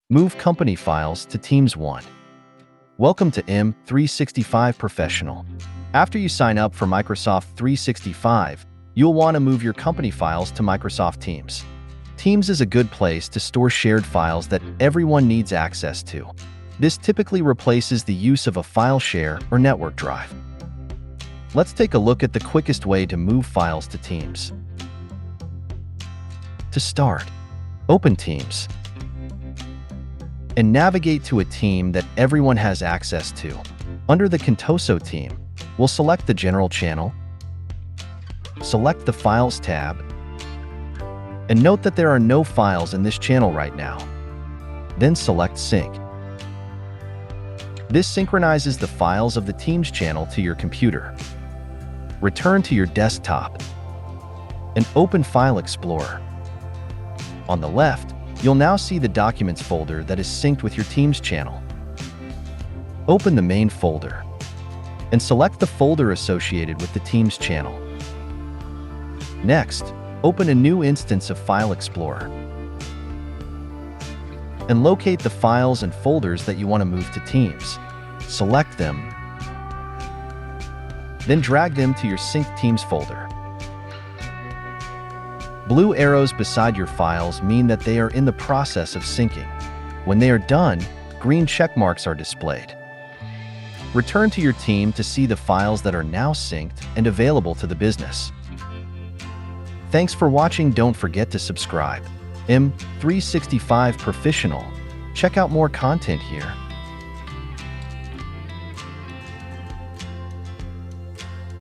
Move company files to Teams 1. Welcome to M365 Professional. After you sign up for Microsoft 365, you'll want to move your company files to Microsoft Teams. Teams is a good place to store shared files that everyone needs access to. This typically replaces the use of a file share or network drive. Let's take a look at the quickest way to move files to Teams. To start, open Teams and navigate to a team that everyone has access to. Under the Contoso team, we'll select the General channel, select the Files tab, and note that there are no files in this channel right now. Then select Sync. This synchronizes the files of the Teams channel to your computer. Return to your desktop and open File Explorer. On the left, you'll now see the Documents folder that is synced with your Teams channel. Open the main folder and select the folder associated with the Teams channel. Next, open a new instance of File Explorer and locate the files and folders that you want to move to Teams. Select them, then drag them to your synced Teams folder. Blue arrows beside your files mean that they are in the process of syncing. When they are done, green check marks are displayed. Return to your team to see the files that are now synced and available to the business. Thanks for watching. Don't forget to subscribe. M365 Professional. Check out more content here.